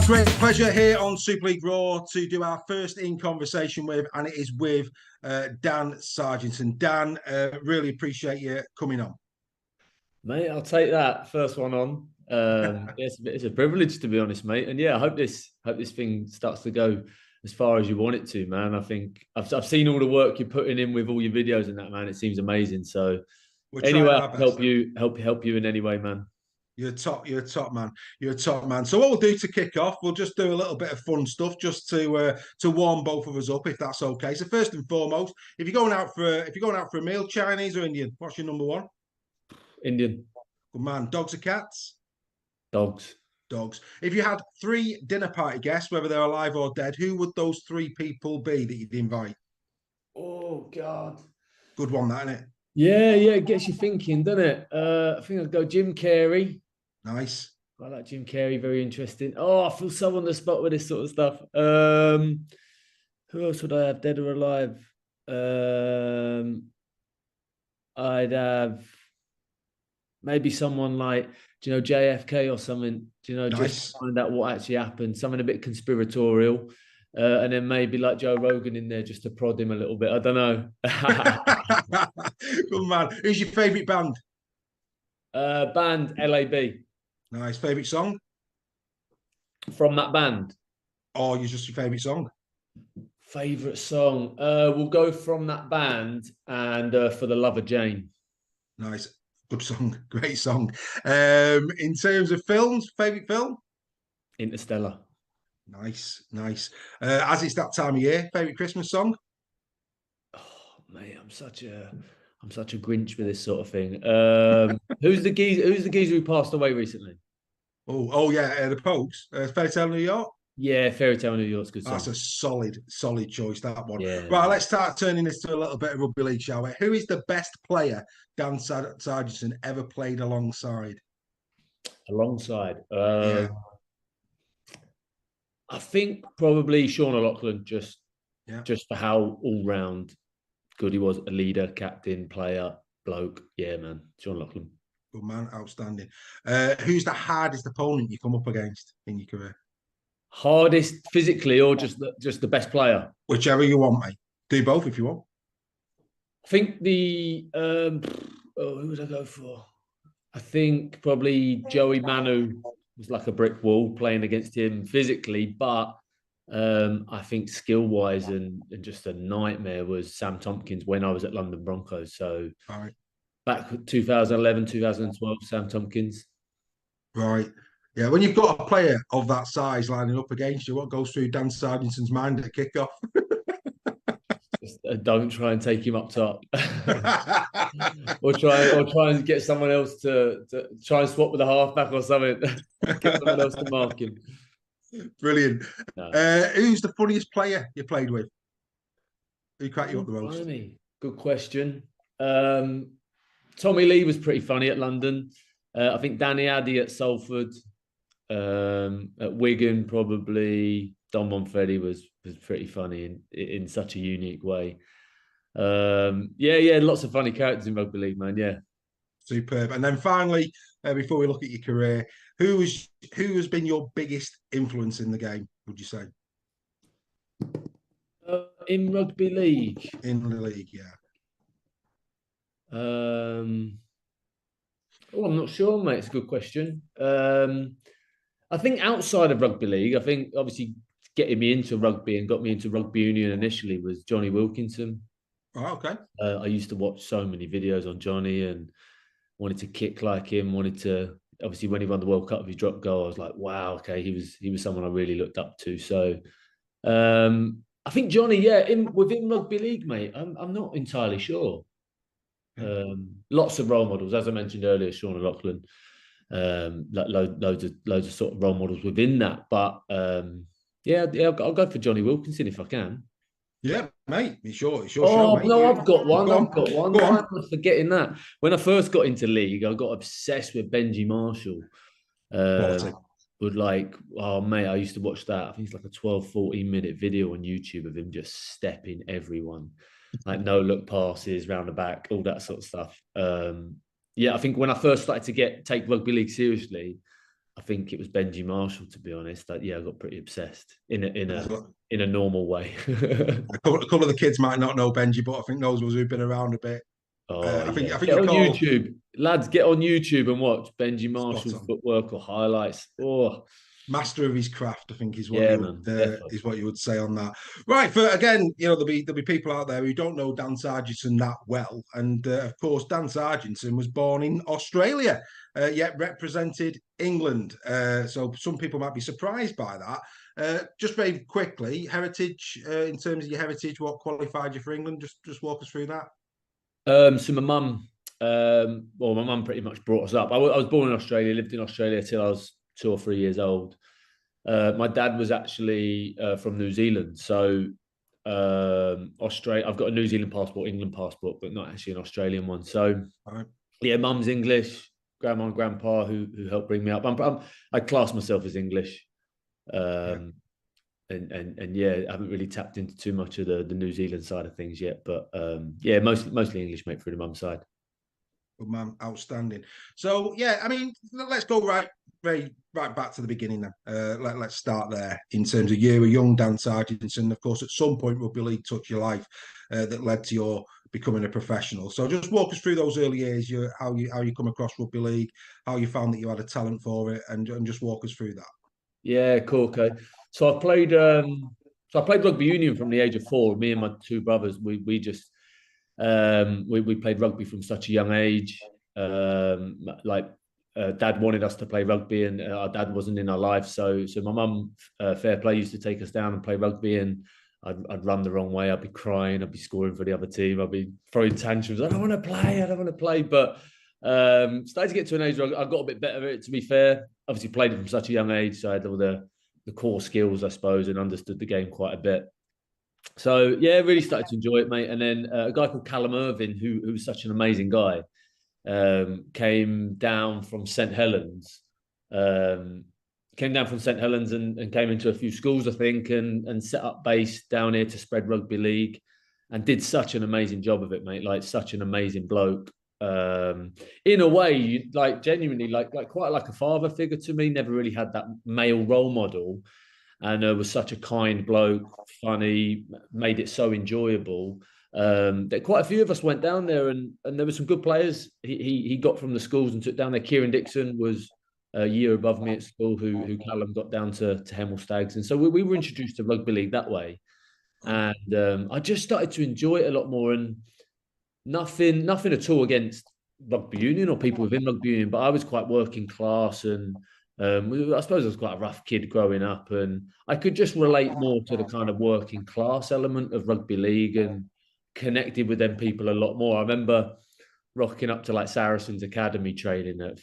Great pleasure here on Super League Raw to do our first in conversation with, and it is with Dan Sarginson. Dan, really appreciate you coming on. Mate, I'll take that first one on. It's a privilege, to be honest, mate. And yeah, I hope this thing starts to go as far as you want it to, man. I think I've seen all the work you're putting in with all your videos and that, man. It seems amazing. So anyway, help you in any way, man. You're a top man. You're a top man. So what we'll do to kick off, we'll just do a little bit of fun stuff just to warm both of us up, if that's okay. So first and foremost, if you're going out for a meal, Chinese or Indian, what's your number one? Indian. Good man. Dogs or cats? Dogs. Dogs. If you had 3 dinner party guests, whether they're alive or dead, who would those 3 people be that you'd invite? Oh God. Good one, that, isn't it? Yeah, it gets you thinking, doesn't it? I think I'd go Jim Carrey. Nice. I like Jim Carrey, very interesting. Oh, I feel so on the spot with this sort of stuff. Who else would I have, dead or alive? I'd have maybe someone like, JFK or something, nice. Just to find out what actually happened, something a bit conspiratorial. And then maybe like Joe Rogan in there just to prod him a little bit. I don't know. Good man. Who's your favourite band? Band LAB. Nice. Favourite song? From that band? Or just your favourite song? Favourite song? We'll go From That Band and For the Love of Jane. Nice. Good song. Great song. In terms of films, favourite film? Interstellar. Nice. As it's that time of year, favourite Christmas song? Oh mate, I'm such a Grinch with this sort of thing. Who's the geezer who passed away recently? Oh yeah, the Pokes. Fairy Tale New York. Yeah, Fairy Tale New York's good song. That's a solid choice, that one. Yeah. Right, let's start turning this to a little bit of rugby league, shall we? Who is the best player Dan Sarginson ever played alongside? Yeah. I think probably Sean O'Loughlin, just for how all-round good he was, a leader, captain, player, bloke. Yeah, man, Sean O'Loughlin. Good man, outstanding. Who's the hardest opponent you come up against in your career? Hardest physically or just the best player? Whichever you want, mate. Do both if you want. I think who would I go for? I think probably Joey Manu was like a brick wall playing against him physically, but I think skill-wise and just a nightmare was Sam Tompkins when I was at London Broncos. So back 2011, 2012, Sam Tompkins. Right. Yeah, when you've got a player of that size lining up against you, what goes through Dan Sarginson's mind at kickoff? Just, don't try and take him up top. or try and get someone else to try and swap with a halfback or something. Get someone else to mark him. Brilliant. No. Who's the funniest player you played with? Who cracked you up the most? Funny. Good question. Tommy Lee was pretty funny at London. I think Danny Addy at Salford. At Wigan, probably Don Monfreddy was pretty funny in such a unique way. Lots of funny characters in rugby league, man. Yeah, superb. And then finally, before we look at your career, who has been your biggest influence in the game? Would you say? In rugby league, in the league, yeah. I'm not sure, mate. It's a good question. I think outside of rugby league, I think obviously getting me into rugby and got me into rugby union initially was Johnny Wilkinson. Oh, okay. I used to watch so many videos on Johnny and wanted to kick like him. Wanted to, obviously, when he won the World Cup, he dropped goal. I was like, wow, okay, he was someone I really looked up to. So I think Johnny, within rugby league, mate, I'm not entirely sure. Lots of role models, as I mentioned earlier, Sean O'Loughlin. Loads of sort of role models within that, but I'll go for Johnny Wilkinson if I can. Yeah, mate. It's your mate. No, I've got one. I'm forgetting that. When I first got into league, I got obsessed with Benji Marshall. But like, oh mate, I used to watch that. I think it's like a 12, 14-minute video on YouTube of him just stepping everyone, like no look passes round the back, all that sort of stuff. I think when I first started to take rugby league seriously, I think it was Benji Marshall, to be honest. That I got pretty obsessed in a normal way. A couple of the kids might not know Benji, but I think those of us who've been around a bit. Oh I think yeah, I think get you on call YouTube, lads. Get on YouTube and watch Benji spot Marshall on. footwork or highlights. Oh Master of his craft, I think, is what yeah, you would man, definitely. say on that. Right. For again, there'll be people out there who don't know Dan Sarginson that well, and of course, Dan Sarginson was born in Australia, yet represented England. So some people might be surprised by that. Just very quickly, heritage in terms of your heritage, what qualified you for England? Just walk us through that. So my mum, well, my mum pretty much brought us up. I was born in Australia, lived in Australia till I was 2 or 3 years old. My dad was actually from New Zealand, so Australia. I've got a New Zealand passport, England passport, but not actually an Australian one. So Right. yeah, mum's English, grandma and grandpa who helped bring me up. I class myself as English, Yeah. and yeah, I haven't really tapped into too much of the New Zealand side of things yet. But yeah, mostly English, mate, through the mum's side. Good man, outstanding. So yeah, I mean, let's go right back to the beginning then. Let's start there in terms of you, a young Dan Sargent, of course, at some point rugby league touched your life that led to your becoming a professional. So just walk us through those early years, how you come across rugby league, how you found that you had a talent for it, and just walk us through that. Yeah, cool. Okay, so I played rugby union from the age of 4. Me and my two brothers, we just we played rugby from such a young age. Like dad wanted us to play rugby, and our dad wasn't in our life. So my mum, fair play, used to take us down and play rugby, and I'd run the wrong way. I'd be crying. I'd be scoring for the other team. I'd be throwing tantrums. I don't want to play. I don't want to play. But started to get to an age where I got a bit better at it. To be fair, obviously played it from such a young age, so I had all the core skills, I suppose, and understood the game quite a bit. So yeah, really started to enjoy it, mate. And then a guy called Callum Irvin, who was such an amazing guy, came down from St Helens. Um, Came down from St Helens and came into a few schools, I think, and set up base down here to spread rugby league, and did such an amazing job of it, mate. Like such an amazing bloke. In a way, like genuinely, like quite like a father figure to me. Never really had that male role model, and was such a kind bloke, funny, made it so enjoyable. That quite a few of us went down there, and there were some good players. He got from the schools and took down there. Kieran Dixon was a year above me at school, who Callum got down to Hemel Stags, and so we were introduced to rugby league that way. And I just started to enjoy it a lot more. And nothing at all against rugby union or people within rugby union, but I was quite working class, and I suppose I was quite a rough kid growing up, and I could just relate more to the kind of working class element of rugby league and connected with them people a lot more. I remember rocking up to like Saracens Academy training at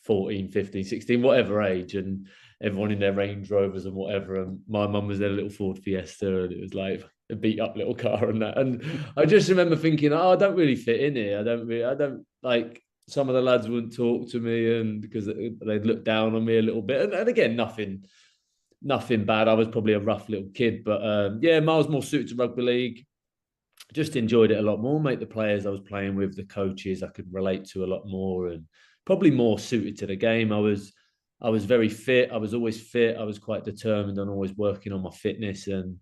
14, 15, 16, whatever age, and everyone in their Range Rovers and whatever. And my mum was in a little Ford Fiesta, and it was like a beat up little car and that. And I just remember thinking, oh, I don't really fit in here. I don't like, some of the lads wouldn't talk to me, and because they'd look down on me a little bit. And again, nothing bad. I was probably a rough little kid, but yeah, Miles more suited to rugby league. Just enjoyed it a lot more, mate. The players I was playing with, the coaches I could relate to a lot more, and probably more suited to the game. I was very fit. I was always fit. I was quite determined on always working on my fitness. And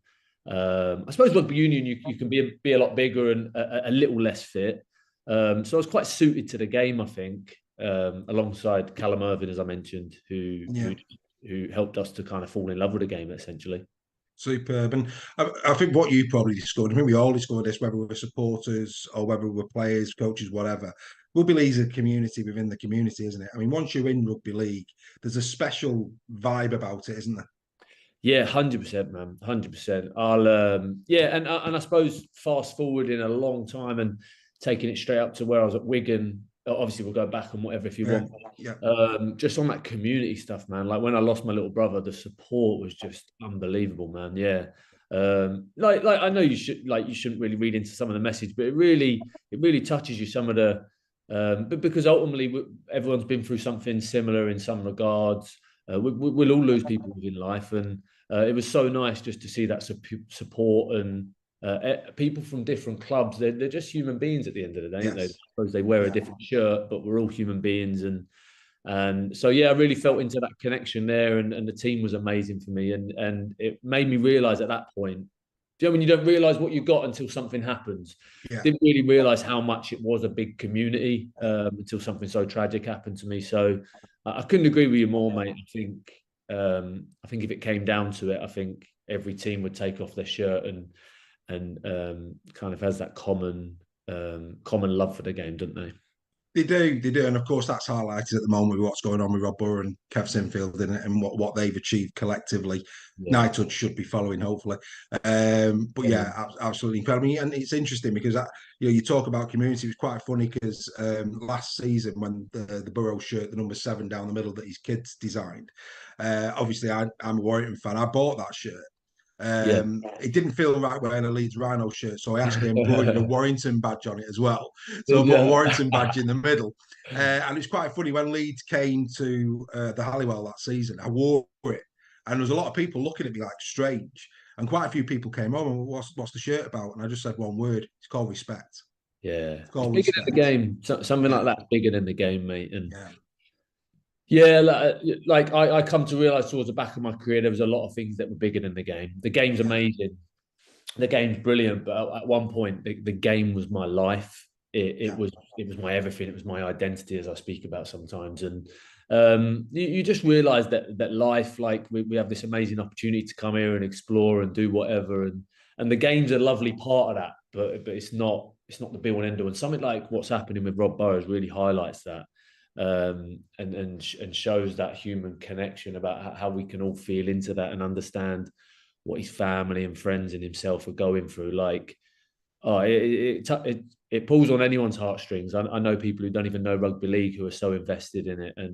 I suppose rugby union, you can be a lot bigger and a little less fit. So I was quite suited to the game, I think, alongside Callum Irvin, as I mentioned, Yeah. who helped us to kind of fall in love with the game, essentially. Superb. And I think what you probably discovered, I think we all discovered this, whether we're supporters or whether we're players, coaches, whatever. Rugby league is a community within the community, isn't it? I mean, once you're in rugby league, there's a special vibe about it, isn't there? Yeah, 100%, man, 100%. Yeah, and I suppose fast forward in a long time and taking it straight up to where I was at Wigan. Obviously, we'll go back and whatever if you Yeah. want. Yeah. Just on that community stuff, man. Like when I lost my little brother, the support was just unbelievable, man. Yeah. Like I know you shouldn't really read into some of the message, but it really touches you. Some of the but because ultimately everyone's been through something similar in some regards. We'll all lose people within life, and it was so nice just to see that support and people from different clubs. They're just human beings at the end of the day, aren't they? I Yes. suppose they wear a Yeah. different shirt, but we're all human beings, and And so, yeah, I really felt into that connection there, and the team was amazing for me. And it made me realise at that point, do you know when you don't realise what you got until something happens? Yeah. Didn't really realise how much it was a big community until something so tragic happened to me. So I couldn't agree with you more, mate. I think if it came down to it, I think every team would take off their shirt and kind of has that common love for the game, don't they? They do, and of course that's highlighted at the moment with what's going on with Rob Burrow and Kev Sinfield and what they've achieved collectively. Yeah. Knighthood should be following, hopefully. But yeah, absolutely incredible. And it's interesting because you talk about community. It was quite funny because last season when the Burrow shirt, the number 7 down the middle that his kids designed, obviously I'm a Warrington fan. I bought that shirt. Yeah. It didn't feel right wearing a Leeds Rhino shirt, so I actually embroidered a Warrington badge on it as well. So I put a Warrington badge in the middle, and it's quite funny when Leeds came to the Halliwell that season. I wore it, and there was a lot of people looking at me like strange, and quite a few people came on and what's the shirt about? And I just said one word: it's called respect. Yeah, It's it's called bigger than the respect. game. Something Yeah, like that's bigger than the game, mate. And yeah, yeah, like I come to realize towards the back of my career, there was a lot of things that were bigger than the game. The game's yeah, amazing, the game's brilliant, but at one point, the game was my life. yeah. It was my everything. It was my identity, as I speak about sometimes. And you just realize that life, like we have this amazing opportunity to come here and explore and do whatever, and the game's a lovely part of that, but it's not the be all and end all. And something like what's happening with Rob Burrows really highlights that. And shows that human connection about how we can all feel into that and understand what his family and friends and himself are going through. Like, oh, it pulls on anyone's heartstrings. I know people who don't even know rugby league who are so invested in it Yeah.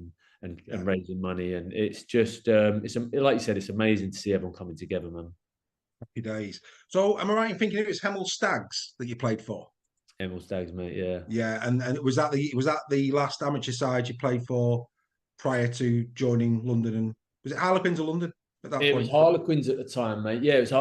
and raising money, and it's just like you said, it's amazing to see everyone coming together, man. Happy days. So am I right in thinking it was Hemel Stags that you played for? Emil Staggs, mate. Yeah, Yeah, and was that the last amateur side you played for prior to joining London? And was it Harlequins of London at that it was point? Harlequins at the time, mate. Yeah, it was Right,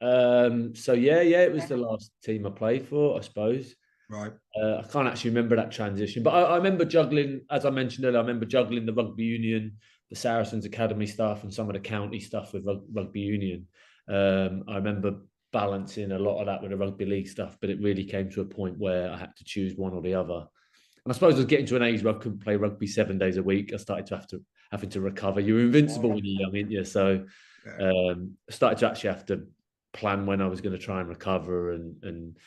Harlequins. So yeah, it was the last team I played for, I suppose. right. I can't actually remember that transition, but I remember juggling, as I mentioned earlier, I remember juggling the rugby union, the Saracens Academy stuff, and some of the county stuff with rugby union. I remember balancing a lot of that with the rugby league stuff, but it really came to a point where I had to choose one or the other. And I suppose I was getting to an age where I couldn't play rugby 7 days a week. I started to having to recover. You're invincible when you're young, aren't you? So Yeah, I started to actually have to plan when I was going to try and recover and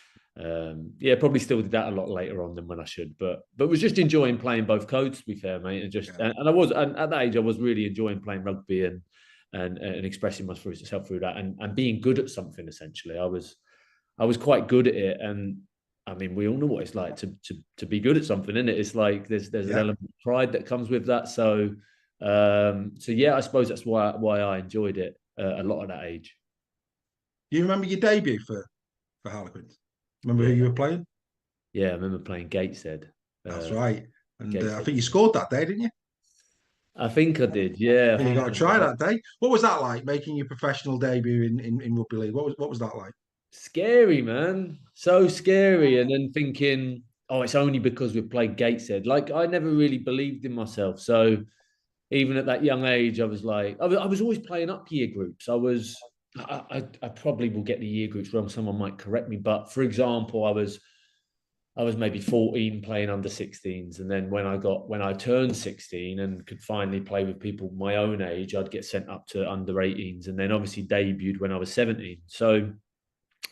yeah, probably still did that a lot later on than when I should, but was just enjoying playing both codes, to be fair, mate. And just yeah. and I was and at that age I was really enjoying playing rugby and expressing myself through that and being good at something. Essentially, I was quite good at it, and I mean we all know what it's like to be good at something, isn't it? It's like there's an Yeah. element of pride that comes with that. So yeah, I suppose that's why I enjoyed it a lot at that age. Do you remember your debut for Harlequins? Remember who Yeah, you were playing? yeah, I remember playing Gateshead. That's Uh, right. And I Gateshead. think you scored that day, didn't you? I think I did. Yeah, I I think you think got I to did. try that day. What was that like, making your professional debut in rugby league? What was that like? Scary, man. So scary. And then thinking, oh, it's only because we played Gateshead. Like I never really believed in myself. So even at that young age, I was like, I was always playing up year groups. I probably will get the year groups wrong. Someone might correct me, but for example, I was maybe 14 playing under 16s. And then when I turned 16 and could finally play with people my own age, I'd get sent up to under 18s and then obviously debuted when I was 17.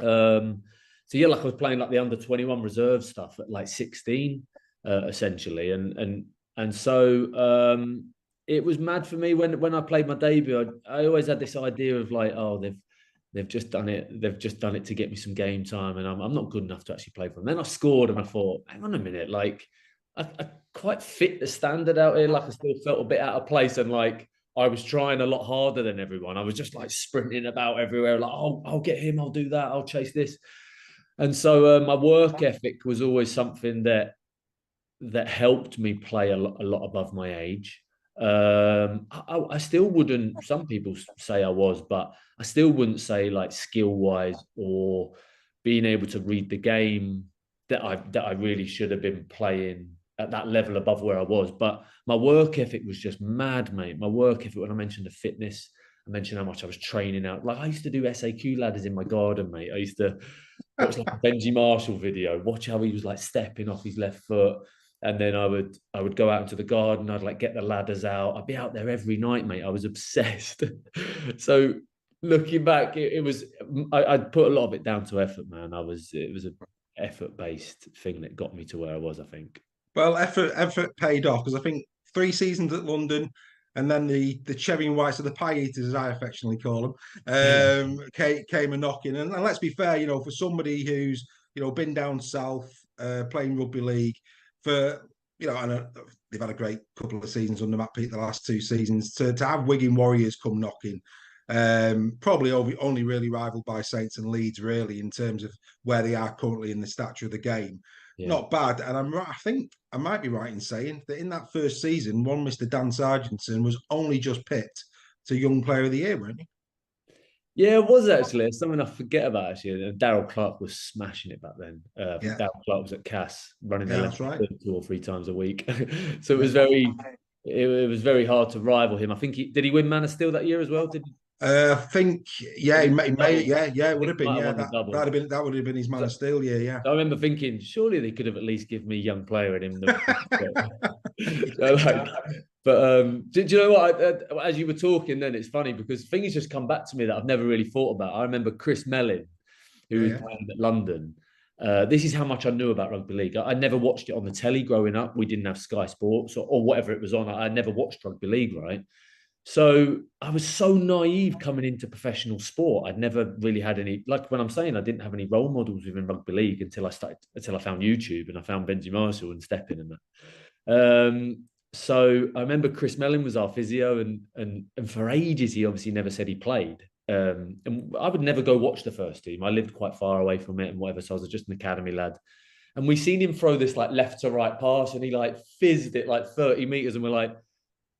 Um, so yeah, like I was playing like the under 21 reserve stuff at like 16, essentially. And so it was mad for me when I played my debut. I always had this idea of like, oh, they've just done it. They've just done it to get me some game time, and I'm not good enough to actually play for them. Then I scored, and I thought, hang on a minute, like I quite fit the standard out here. Like I still felt a bit out of place, and like I was trying a lot harder than everyone. I was just like sprinting about everywhere, like, oh, I'll get him, I'll do that, I'll chase this. And so my work ethic was always something that helped me play a lot above my age. I still wouldn't. Some people say I was, but I still wouldn't say like skill wise or being able to read the game that I really should have been playing at that level above where I was. But my work ethic was just mad, mate. My work ethic, when I mentioned the fitness, I mentioned how much I was training out. Like I used to do SAQ ladders in my garden, mate. I used to watch like a Benji Marshall video, watch how he was like stepping off his left foot. And then I would go out into the garden. I'd like get the ladders out. I'd be out there every night, mate. I was obsessed. So looking back, it was I'd put a lot of it down to effort, man. It was an effort-based thing that got me to where I was, I think. Well, effort paid off because I think 3 seasons at London, and then the cherry and whites of the pie eaters, as I affectionately call them, came a knocking. And let's be fair, for somebody who's been down south playing rugby league for and they've had a great couple of seasons under Matt Pete the last 2 seasons. To have Wigan Warriors come knocking, probably only really rivaled by Saints and Leeds, really, in terms of where they are currently in the stature of the game. Yeah. Not bad. And I think I might be right in saying that in that first season, one Mr. Dan Sarginson was only just picked to Young Player of the Year, weren't he? Yeah, it was actually. It's something I forget about, actually. Daryl Clark was smashing it back then. Daryl Clark was at Cass, running their left 2 or 3 times a week. So it was it was very hard to rival him. I think did he win Man of Steel that year as well? Did he? I think, yeah, he may, it would have been, that would have been his Man of Steel, yeah. I remember thinking, surely they could have at least given me young player in him. But do you know what? As you were talking, then it's funny because things just come back to me that I've never really thought about. I remember Chris Mellin, who was playing at London. This is how much I knew about rugby league. I never watched it on the telly growing up. We didn't have Sky Sports or whatever it was on. I never watched rugby league, right? So I was so naive coming into professional sport. I'd never really had any, like when I'm saying I didn't have any role models within rugby league until I found YouTube and I found Benji Marshall and Stepping and that. So I remember Chris Mellin was our physio and for ages he obviously never said he played. And I would never go watch the first team. I lived quite far away from it and whatever, so I was just an academy lad. And we seen him throw this like left to right pass and he like fizzed it like 30 meters and we're like,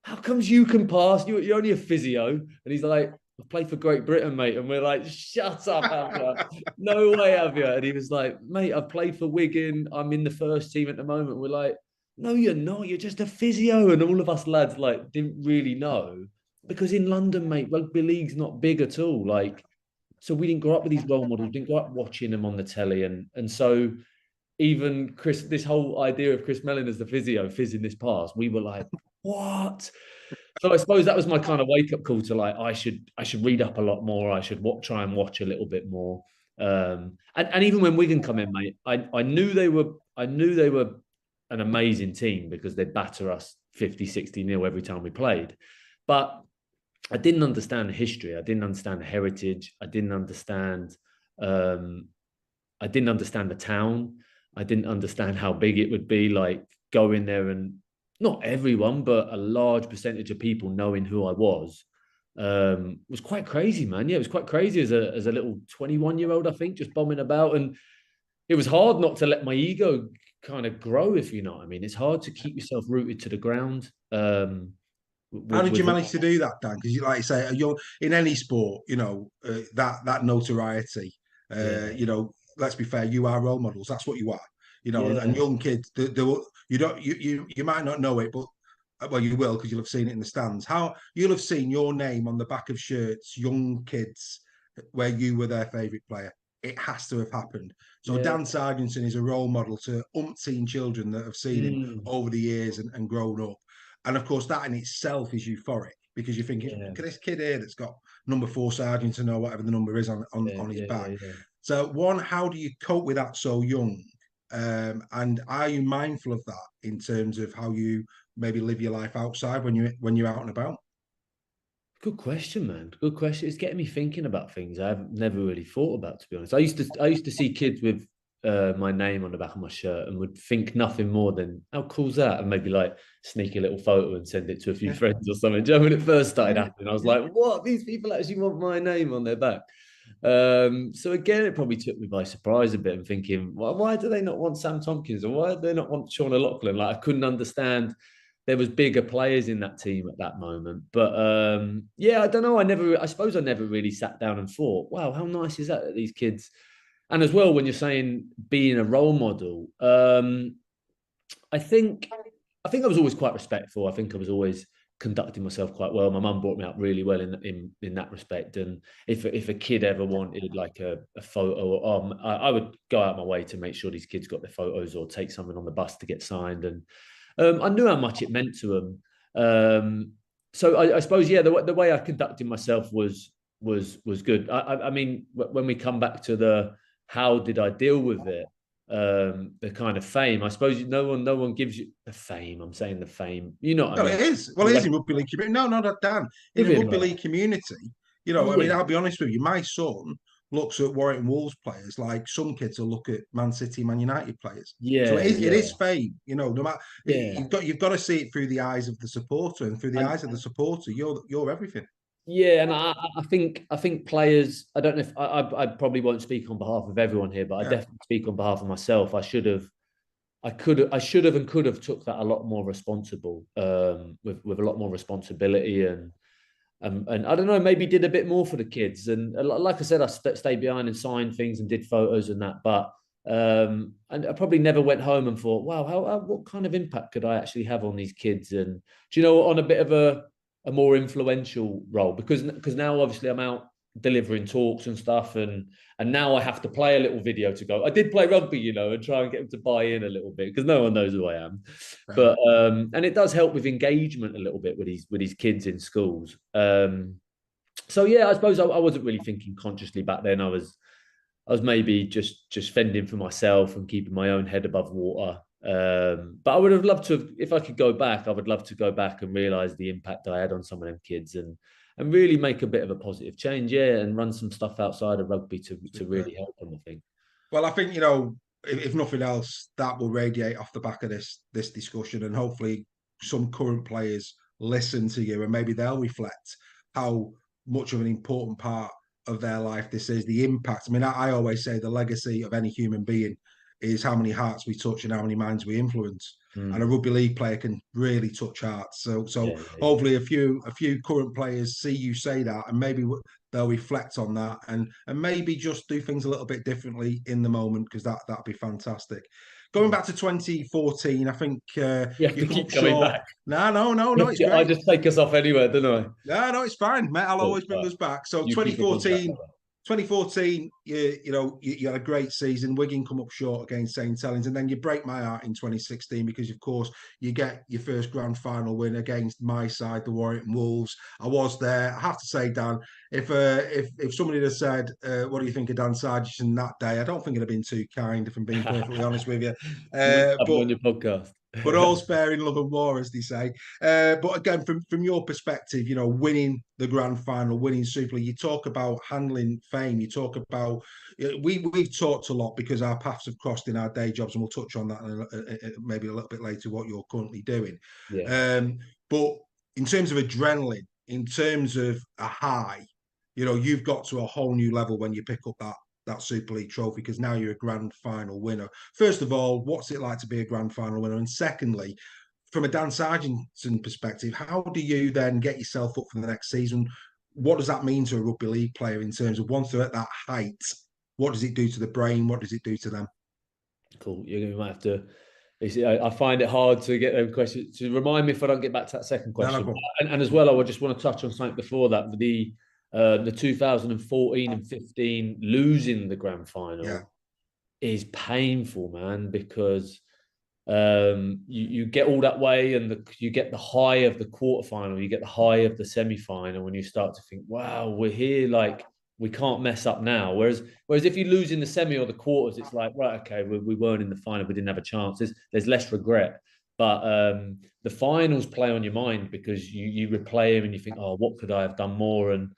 how comes you can pass? You're only a physio. And he's like, I played for Great Britain, mate. And we're like, shut up, Avia. No way, Avia. And he was like, mate, I've played for Wigan. I'm in the first team at the moment. We're like, no, you're not. You're just a physio. And all of us lads like didn't really know. Because in London, mate, rugby league's not big at all. Like, so we didn't grow up with these role models, didn't grow up watching them on the telly. And so even Chris, this whole idea of Chris Mellin as the physio, fizzing this pass, we were like, what? So I suppose that was my kind of wake-up call to like I should read up a lot more. I should try and watch a little bit more. And even when Wigan come in, mate, I knew they were an amazing team because they'd batter us 50-60-0 every time we played. But I didn't understand the history. I didn't understand the heritage. I didn't understand the town. I didn't understand how big it would be, like going there and not everyone, but a large percentage of people knowing who I was quite crazy, man. Yeah, it was quite crazy as a little 21-year-old, I think, just bombing about. And it was hard not to let my ego kind of grow, if you know what I mean. It's hard to keep yourself rooted to the ground. How did you manage to do that, Dan? Because, like you say, you're in any sport, that notoriety. Let's be fair, you are role models. That's what you are. And young kids, you might not know it, but well, you will because you'll have seen it in the stands. How you'll have seen your name on the back of shirts, young kids, where you were their favourite player. It has to have happened. So Dan Sarginson is a role model to umpteen children that have seen him over the years and grown up. And of course, that in itself is euphoric because you're thinking, look at this kid here that's got number 4 Sarginson or whatever the number is on his back. Yeah. So one, how do you cope with that so young? And are you mindful of that in terms of how you maybe live your life outside when you're out and about? Good question, man. Good question. It's getting me thinking about things I've never really thought about, to be honest. I used to see kids with my name on the back of my shirt and would think nothing more than how cool's that, and maybe like sneak a little photo and send it to a few friends or something. Do you know, when it first started happening, I was like, what? These people actually want my name on their back. So again, it probably took me by surprise a bit and thinking, well, why do they not want Sam Tompkins, or why do they not want Sean O'Loughlin? Like, I couldn't understand. There was bigger players in that team at that moment. But I don't know. I suppose I never really sat down and thought, wow, how nice is that these kids. And as well, when you're saying being a role model, I think I was always quite respectful. I think I was always conducting myself quite well. My mum brought me up really well in that respect. And if a kid ever wanted like a photo, I would go out my way to make sure these kids got their photos or take something on the bus to get signed. And I knew how much it meant to them. So I suppose yeah, the way I conducted myself was good. I mean, when we come back to the how did I deal with it, the kind of fame. I suppose no one gives you the fame. I'm saying the fame. You know what I Well, mean? it is. Well, The it is rec- in rugby league community. No, not Dan. In a giving rugby like league community, I mean, yeah, I'll be honest with you. My son looks at Warrington Wolves players like some kids will look at Man City, Man United players. So yeah, it is yeah, fame. No matter yeah. you've got to see it through the eyes of the supporter, and through the And eyes of the supporter, you're everything. yeah, and I think players. I don't know if I probably won't speak on behalf of everyone here, but I Yeah, definitely speak on behalf of myself. I should have and could have took that a lot more responsible, with a lot more responsibility and I don't know, maybe did a bit more for the kids. And like I said, I stayed behind and signed things and did photos and that. But and I probably never went home and thought, wow, what kind of impact could I actually have on these kids? And do you know, on a bit of a more influential role because now obviously I'm out delivering talks and stuff and now I have to play a little video to go. I did play rugby, and try and get them to buy in a little bit because no one knows who I am. yeah. But and it does help with engagement a little bit with these kids in schools. So yeah, I suppose I wasn't really thinking consciously back then. I was maybe just fending for myself and keeping my own head above water. But I would have loved to have, if I could go back, I would love to go back and realize the impact I had on some of them kids and really make a bit of a positive change, yeah, and run some stuff outside of rugby to really help them, I think. Well, I think if nothing else, that will radiate off the back of this discussion, and hopefully, some current players listen to you, and maybe they'll reflect how much of an important part of their life this is. The impact. I mean, I always say the legacy of any human being is how many hearts we touch and how many minds we influence. And a Mm. rugby league player can really touch hearts. So Yeah, yeah, yeah. hopefully, a few current players see you say that, and maybe they'll reflect on that and maybe just do things a little bit differently in the moment, because that'd be fantastic. Going back to 2014, I think You have you to come up keep coming short. back. No, it's I great. just take us off anywhere, don't I? No, it's fine, mate. I'll Cool. always bring Right. us back. So You keep us on track. 2014, you had a great season. Wigan come up short against St. Helens, and then you break my heart in 2016 because, of course, you get your first grand final win against my side, the Warrington Wolves. I was there. I have to say, Dan, if somebody had said, "What do you think of Dan Sarginson that day?" I don't think it'd have been too kind, if I'm being perfectly honest with you. You wouldn't Uh, have me but on your podcast. but all's fair in love and war, as they say. But again, from your perspective, winning the grand final, winning Super League, you talk about handling fame. You talk about we've talked a lot because our paths have crossed in our day jobs, and we'll touch on that maybe a little bit later. What you're currently doing, Yeah. but in terms of adrenaline, in terms of a high, you've got to a whole new level when you pick up that Super League trophy, because now you're a grand final winner. First of all, what's it like to be a grand final winner? And secondly, from a Dan Sarginson perspective, how do you then get yourself up for the next season? What does that mean to a rugby league player in terms of, once they're at that height, what does it do to the brain? What does it do to them? Cool. You're going to have to. I find it hard to get them questions to remind me if I don't get back to that second No, no question. problem. And as well, I would just want to touch on something before that. The 2014 and 15 losing the grand Yeah, final is painful, man, because you get all that way and you get the high of the quarterfinal, you get the high of the semi-final, and you start to think, wow, we're here, like we can't mess up now. Whereas if you lose in the semi or the quarters, it's like, right, okay, we weren't in the final, we didn't have a chance. There's less regret. But the finals play on your mind because you replay them and you think, oh, what could I have done more? And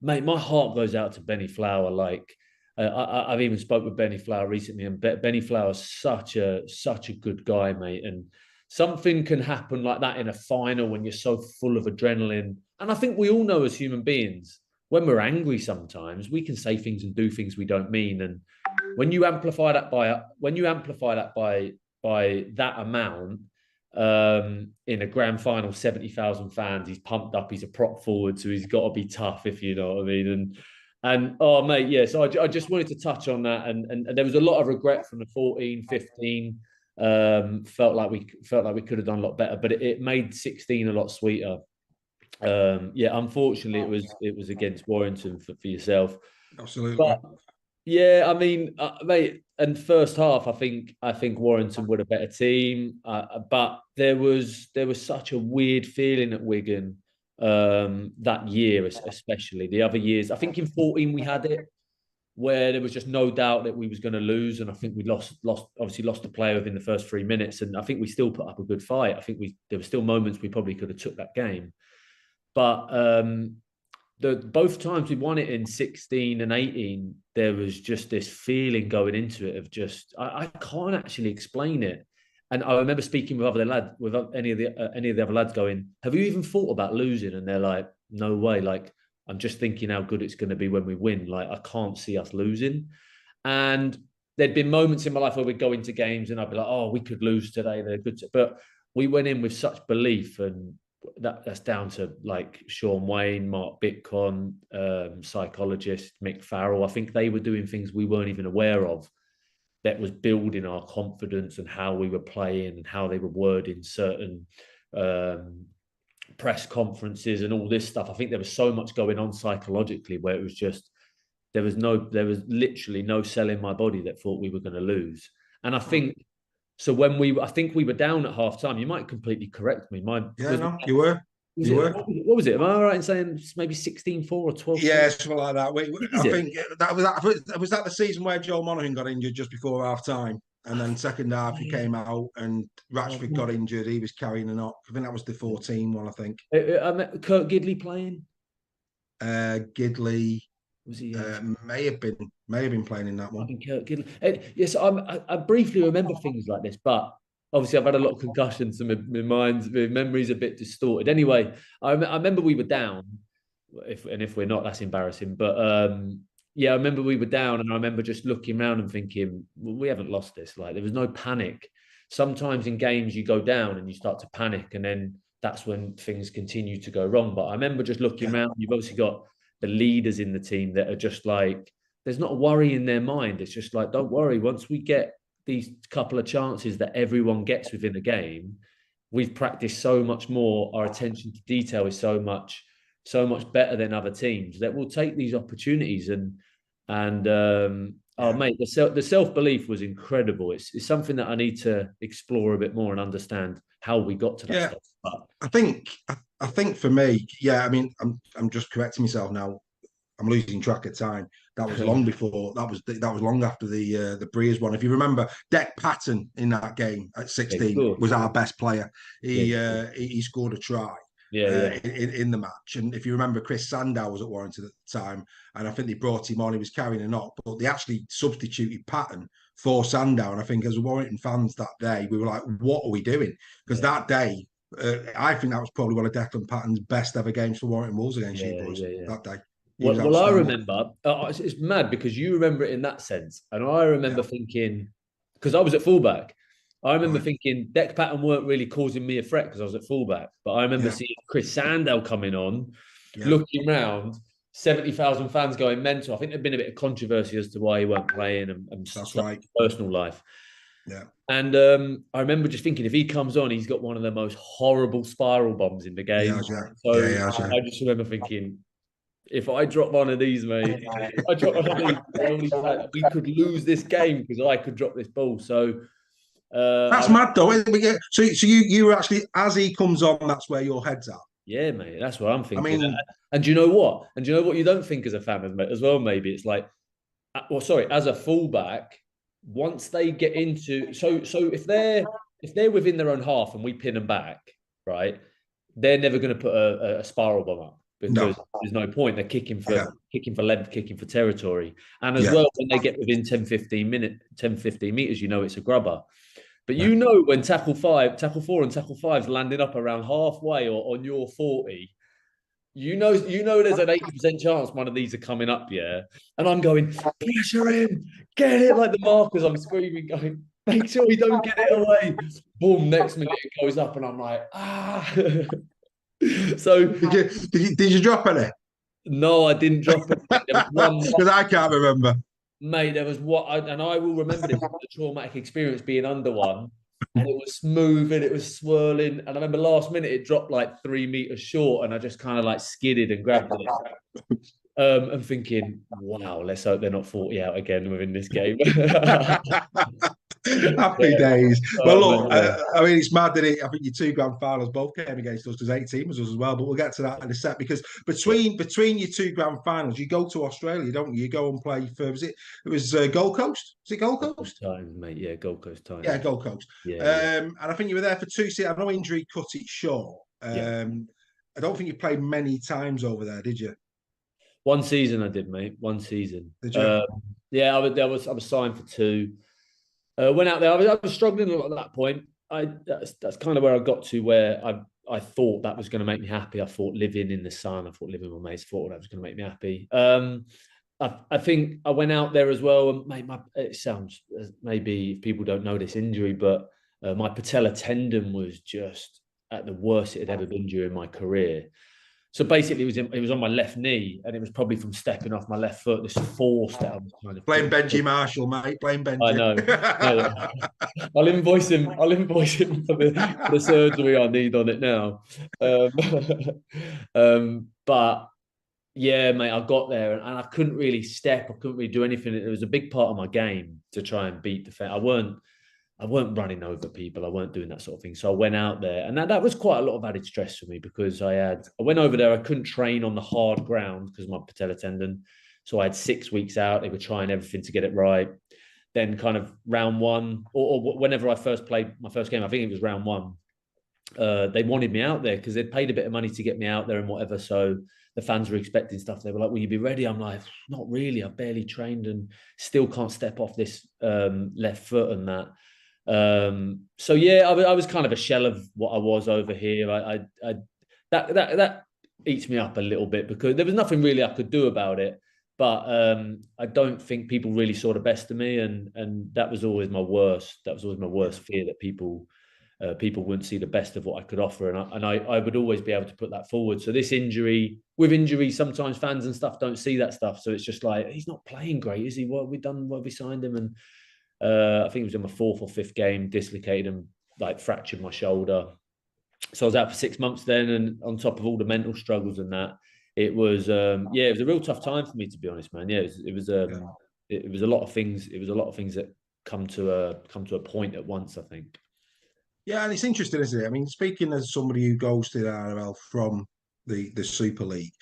mate, my heart goes out to Benny Flower. Like I've even spoke with Benny Flower recently, and Benny Flower's such a good guy, mate. And something can happen like that in a final when you're so full of adrenaline. And I think we all know as human beings, when we're angry, sometimes we can say things and do things we don't mean. And when you amplify that by that amount, in a grand final, 70,000 fans, he's pumped up, he's a prop forward, so he's got to be tough, if you know what I mean. And oh mate, yeah, so I just wanted to touch on that, and there was a lot of regret from the 14, 15. Felt like we could have done a lot better, but it made 16 a lot sweeter. Yeah, unfortunately, it was against Warrington for yourself. Absolutely. But yeah, I mean, mate, and first half, I think Warrington were a better team, but there was such a weird feeling at Wigan that year, especially the other years. I think in 14 we had it where there was just no doubt that we was going to lose, and I think we obviously lost a player within the first 3 minutes, and I think we still put up a good fight. I think there were still moments we probably could have took that game, but both times we won it in 16 and 18, there was just this feeling going into it of just I can't actually explain it. And I remember speaking with any of the other lads, going, "Have you even thought about losing?" And they're like, "No way! Like, I'm just thinking how good it's going to be when we win. Like, I can't see us losing." And there'd been moments in my life where we'd go into games and I'd be like, "Oh, we could lose today. They're good," but we went in with such belief, and that's down to like Sean Wayne, Mark Bitcon, psychologist Mick Farrell. I think they were doing things we weren't even aware of that was building our confidence and how we were playing and how they were wording certain press conferences and all this stuff. I think there was so much going on psychologically where it was just there was literally no cell in my body that thought we were going to lose. And I think so I think we were down at half time. You might completely correct me. You were. What was it? Am I right in saying maybe 16-4 or 12-4? Yeah, something like that. I think that was the season where Joel Monaghan got injured just before half time. And then second half, he came out and Ratchford got injured. He was carrying a knock. I think that was the 14 one, I think. Kurt Gidley playing? Gidley was he? May have been playing in that one. I think Kurt Gidley. Yes, I briefly remember things like this, but obviously I've had a lot of concussions, so my memory's a bit distorted. Anyway, I remember we were down. If we're not, that's embarrassing. But yeah, I remember we were down, and I remember just looking around and thinking, well, we haven't lost this. Like, there was no panic. Sometimes in games you go down and you start to panic, and then that's when things continue to go wrong. But I remember just looking around. You've obviously got the leaders in the team that are just like, there's not a worry in their mind. It's just like, don't worry. Once we get these couple of chances that everyone gets within a game, we've practiced so much more. Our attention to detail is so much better than other teams that will take these opportunities. Oh mate, the self-belief was incredible. It's something that I need to explore a bit more and understand how we got to that stuff. But I think for me, I mean, I'm just correcting myself now. I'm losing track of time. That was long before. That was long after the Breers one. If you remember, Dec Patton in that game at 16 was our best player. He scored a try. In the match. And if you remember, Chris Sandow was at Warrington at the time, and I think they brought him on. He was carrying a knock, but they actually substituted Patton for Sandow. And I think as Warrington fans that day, we were like, "What are we doing?" Because that day, I think that was probably one of Declan Patton's best ever games for Warrington Wolves against you boys that day. Well, I remember. It's mad because you remember it in that sense, and I remember thinking, because I was at fullback. I remember thinking Dec Patton weren't really causing me a threat because I was at fullback. But I remember seeing Chris Sandow coming on, looking round, 70,000 fans going mental. I think there'd been a bit of controversy as to why he weren't playing and that's right. Personal life. Yeah. And I remember just thinking, if he comes on, he's got one of the most horrible spiral bombs in the game. I just remember thinking, if I drop one of these, mate, we could lose this game because I could drop this ball. So that's mad, though. So you were actually, as he comes on, that's where your head's at. Yeah, mate, that's what I'm thinking. I mean, and do you know what? And do you know what you don't think as a fan as well? Maybe it's like, as a fullback, once they get into so if they're within their own half and we pin them back, right? They're never going to put a spiral bomb up. Because there's no point. They're kicking for length, kicking for territory. And as well, when they get within 10, 15 meters, you know it's a grubber. But you know when tackle 4 and tackle 5's landing up around halfway or on your 40, you know there's an 80% chance one of these are coming up, And I'm going, pressure him, get it, like the markers, I'm screaming, going, make sure we don't get it away. Boom, next minute it goes up and I'm like, So did you drop any? No, I didn't drop it. Because I can't remember. Mate, there was and I will remember this, the traumatic experience being under one. and it was smooth and it was swirling. And I remember last minute it dropped like 3 meters short, and I just kind of like skidded and grabbed it. And thinking, wow, let's hope they're not 40 out again within this game. Happy days. Well, Oh, look, man, yeah. I mean, it's mad that I think your two grand finals both came against us because 18 was us as well. But we'll get to that in a sec because between your two grand finals, you go to Australia, don't you? You go and play for it was Gold Coast? Was it Gold Coast? Times, mate. Yeah, Gold Coast Times. Yeah, Gold Coast. Yeah, And I think you were there for 2 seasons. I know injury cut it short. yeah. I don't think you played many times over there, did you? One season I did, mate. One season. Did you? Yeah, I was signed for two. Went out there. I was struggling a lot at that point. That's kind of where I got to, where I thought that was going to make me happy. I thought living in the sun. I thought living with my mates. Thought that was going to make me happy. I think I went out there as well, and mate, it sounds maybe people don't know this injury, but my patella tendon was just at the worst it had ever been during my career. So basically, it was on my left knee, and it was probably from stepping off my left foot. This force that I was kind of Blame Benji Marshall, mate. Blame Benji. I know. I'll invoice him. I'll invoice him for the surgery I need on it now. But yeah, mate, I got there and I couldn't really step. I couldn't really do anything. It was a big part of my game to try and beat the fence. I weren't running over people. I weren't doing that sort of thing. So I went out there, and that was quite a lot of added stress for me because I went over there. I couldn't train on the hard ground because of my patella tendon. So I had 6 weeks out. They were trying everything to get it right. Then kind of round one, or whenever I first played my first game, I think it was round one. They wanted me out there because they'd paid a bit of money to get me out there and whatever. So the fans were expecting stuff. They were like, "Will you be ready?" I'm like, "Not really. I've barely trained and still can't step off this left foot and that." So yeah, I was kind of a shell of what I was over here. That eats me up a little bit because there was nothing really I could do about it. But I don't think people really saw the best of me, and that was always my worst. That was always my worst fear, that people wouldn't see the best of what I could offer, and I would always be able to put that forward. So this injury, sometimes fans and stuff don't see that stuff. So it's just like, he's not playing great, is he? What have we done? What have we signed him? And I think it was in my 4th or 5th game, dislocated and like fractured my shoulder. So I was out for 6 months then, and on top of all the mental struggles and that, it was it was a real tough time for me, to be honest, man. Yeah, it was a lot of things. It was a lot of things that come to a point at once, I think. Yeah, and it's interesting, isn't it? I mean, speaking as somebody who goes to the NRL from the Super League,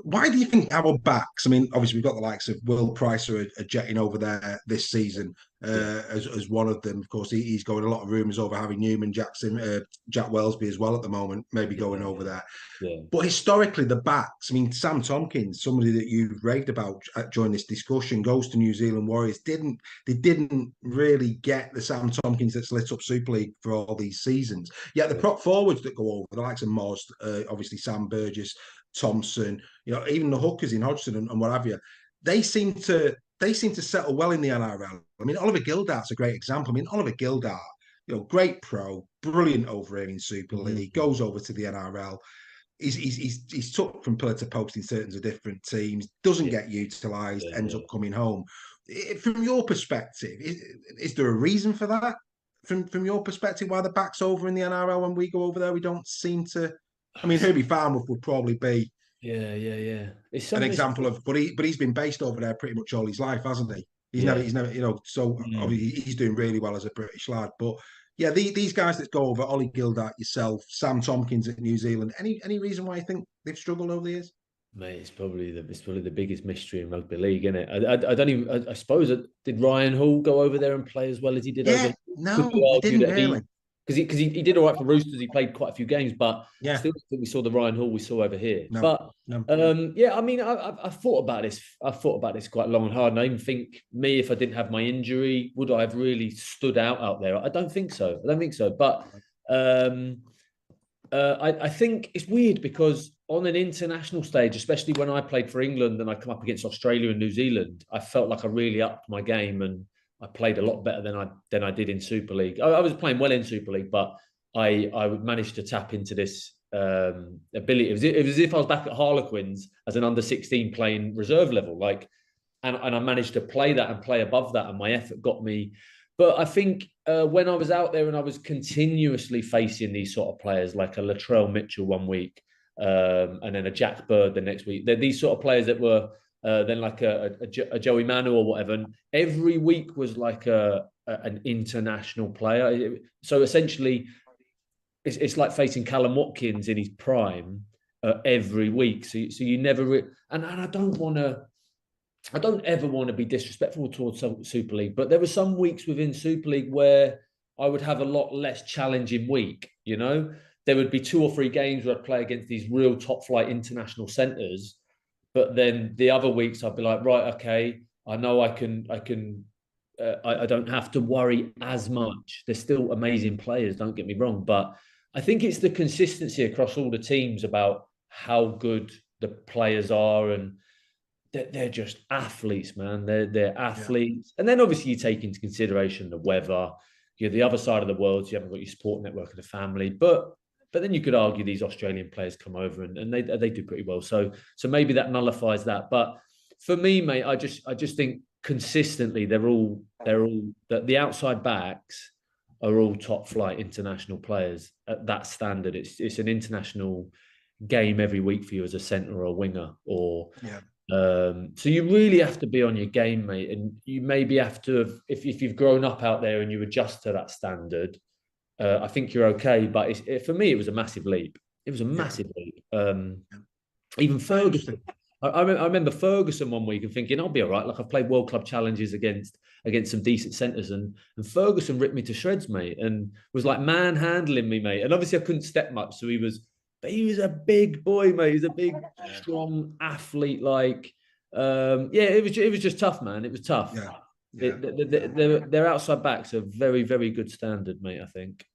why do you think our backs? I mean, obviously we've got the likes of Will Price are jetting over there this season as one of them. Of course, he's going a lot of rumours over Harry Newman, Jackson, Jack Wellesby as well at the moment, maybe going over there. Yeah. But historically, the backs. I mean, Sam Tompkins, somebody that you've raved about during this discussion, goes to New Zealand Warriors. They didn't really get the Sam Tompkins that's lit up Super League for all these seasons. Yet the prop forwards that go over, the likes of Moz, obviously Sam Burgess, Thompson, even the hookers in Hodgson and what have you, they seem to settle well in the NRL. I mean, Oliver Gildart's a great example. I mean, Oliver Gildart, great pro, brilliant over here in Super League, goes over to the NRL. He's took from pillar to post in certain different teams, doesn't get utilised, ends up coming home. From your perspective, is there a reason for that? From your perspective, why the back's over in the NRL when we go over there, we don't seem to. I mean, Herbie Farnworth would probably be It's an example of, but he's been based over there pretty much all his life, hasn't he? He's never, so obviously he's doing really well as a British lad. But yeah, these guys that go over, Ollie Gildart, yourself, Sam Tompkins at New Zealand, any reason why you think they've struggled over the years? Mate, it's probably the biggest mystery in rugby league, isn't it? I don't even. I suppose did Ryan Hall go over there and play as well as he did over? No, he didn't really. Because he did all right for Roosters. He played quite a few games, but yeah, still think we saw the Ryan Hall we saw over here. No, but no. yeah, I mean, I thought about this. I thought about this quite long and hard, and I even think if I didn't have my injury, would I have really stood out there? I don't think so. But I think it's weird because on an international stage, especially when I played for England and I come up against Australia and New Zealand, I felt like I really upped my game and I played a lot better than I did in Super League. I was playing well in Super League, but I managed to tap into this ability. It was as if I was back at Harlequins as an under-16 playing reserve level, and I managed to play that and play above that, and my effort got me But I think when I was out there and I was continuously facing these sort of players, like a Latrell Mitchell one week, and then a Jack Bird the next week, they're these sort of players that were then like a Joey Manu or whatever. And every week was like an international player. So essentially, it's like facing Callum Watkins in his prime every week. So you never and I don't want to. I don't ever want to be disrespectful towards Super League, but there were some weeks within Super League where I would have a lot less challenging week. You know, there would be 2 or 3 games where I'd play against these real top flight international centres, but then the other weeks I'd be like, right, okay, I know I don't have to worry as much. They're still amazing players, don't get me wrong, but I think it's the consistency across all the teams about how good the players are, and they're just athletes, man. They're athletes, and then obviously you take into consideration the weather. You're the other side of the world, so you haven't got your support network of the family, but then you could argue these Australian players come over and they do pretty well. So maybe that nullifies that. But for me, mate, I just think consistently they're all the outside backs are all top flight international players at that standard. It's an international game every week for you as a centre or a winger or so you really have to be on your game, mate, and you maybe have to have, if you've grown up out there and you adjust to that standard, I think you're okay. But for me, it was a massive leap. It was a massive leap. Even Ferguson. I remember Ferguson one week and thinking, I'll be all right. Like I've played World Club challenges against some decent centres, and Ferguson ripped me to shreds, mate, and was like manhandling me, mate. And obviously I couldn't step much, so he was a big boy, mate. He's a big, strong athlete. Like, it was just tough, man. It was tough. Their outside backs are very, very good standard, mate. I think.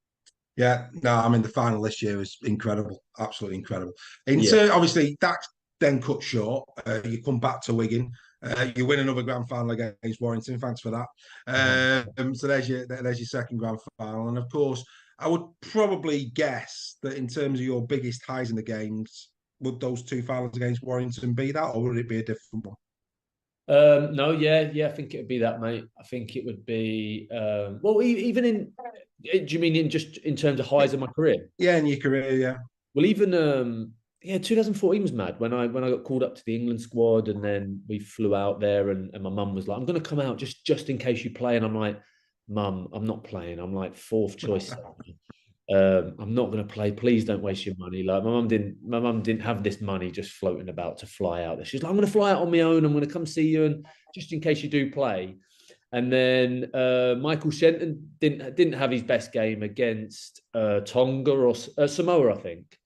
Yeah, no, I mean the final this year was incredible, absolutely incredible. Obviously, that then cut short. You come back to Wigan. You win another grand final against Warrington. Thanks for that. So there's your second grand final, and of course, I would probably guess that in terms of your biggest highs in the games, would those 2 finals against Warrington be that, or would it be a different one? No, I think it would be that, mate. I think it would be well, even in. Do you mean just in terms of highs of my career? Yeah, in your career, yeah. Well, even 2014 was mad when I got called up to the England squad, and then we flew out there, and my mum was like, "I'm going to come out just in case you play," and I'm like, "Mum, I'm not playing. I'm like 4th choice. I'm not going to play. Please don't waste your money." Like my mum didn't have this money just floating about to fly out there. She's like, "I'm going to fly out on my own. I'm going to come see you, and just in case you do play." And then Michael Shenton didn't have his best game against Tonga or Samoa, I think.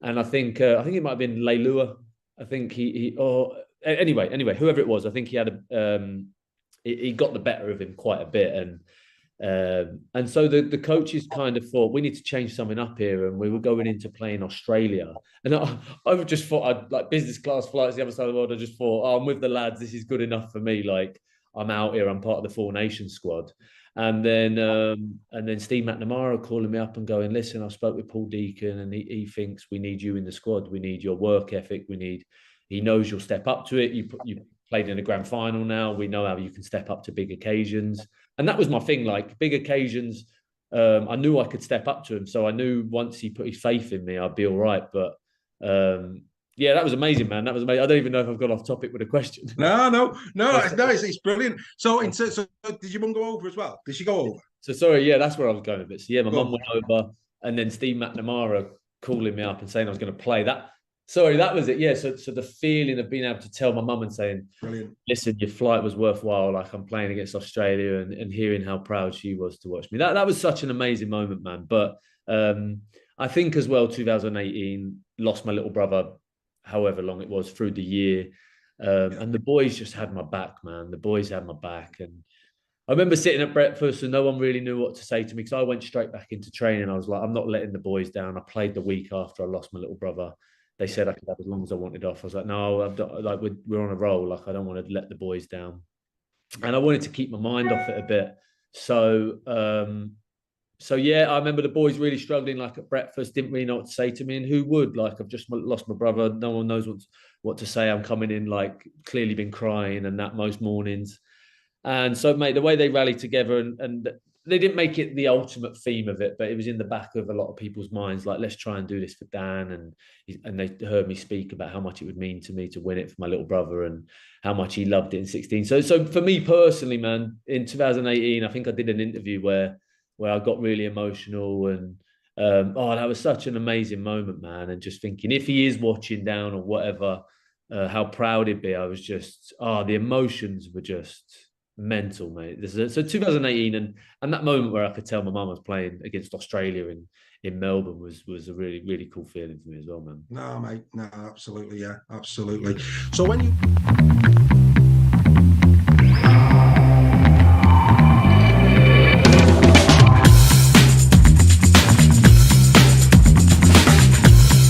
And I think it might have been Leilua. I think anyway, whoever it was, I think he had he got the better of him quite a bit, and so the coaches kind of thought we need to change something up here, and we were going into playing Australia, and I just thought I'd like business class flights the other side of the world. I just thought, I'm with the lads. This is good enough for me. Like I'm out here. I'm part of the 4 Nations squad. And then Steve McNamara calling me up and going, "Listen, I spoke with Paul Deacon, and he thinks we need you in the squad. We need your work ethic. He knows you'll step up to it. You played in a grand final now. We know how you can step up to big occasions." And that was my thing, like big occasions. I knew I could step up to him. So I knew once he put his faith in me, I'd be all right. But that was amazing, man. That was amazing. I don't even know if I've got off topic with a question. No, it's brilliant. So did your mum go over as well? Did she go over? So sorry, that's where I was going a bit. So my mum went over, and then Steve McNamara calling me up and saying I was going to play that. Sorry, that was it. Yeah. So the feeling of being able to tell my mum and saying, "Brilliant, listen, your flight was worthwhile. Like I'm playing against Australia," and hearing how proud she was to watch me. That was such an amazing moment, man. But I think as well, 2018 lost my little brother, however long it was through the year, and the boys just had my back, man. The boys had my back, and I remember sitting at breakfast and no one really knew what to say to me because I went straight back into training. I was like, I'm not letting the boys down. I played the week after I lost my little brother. They said I could have as long as I wanted off. I was like, no, like we're on a roll. Like I don't want to let the boys down, and I wanted to keep my mind off it a bit. So I remember the boys really struggling. Like at breakfast, didn't really know what to say to me, and who would? Like I've just lost my brother. No one knows what to say. I'm coming in like clearly been crying and that most mornings. And so, mate, the way they rallied together and they didn't make it the ultimate theme of it, but it was in the back of a lot of people's minds. Like, let's try and do this for Dan, and they heard me speak about how much it would mean to me to win it for my little brother and how much he loved it in 16. So for me personally, man, in 2018, I think I did an interview where I got really emotional and. That was such an amazing moment, man. And just thinking, if he is watching down or whatever, how proud he'd be. I was just, the emotions were just mental, mate. So 2018 and that moment where I could tell my mum was playing against Australia in Melbourne was a really, really cool feeling for me as well, man. No, mate. No, absolutely. Yeah, absolutely. So when you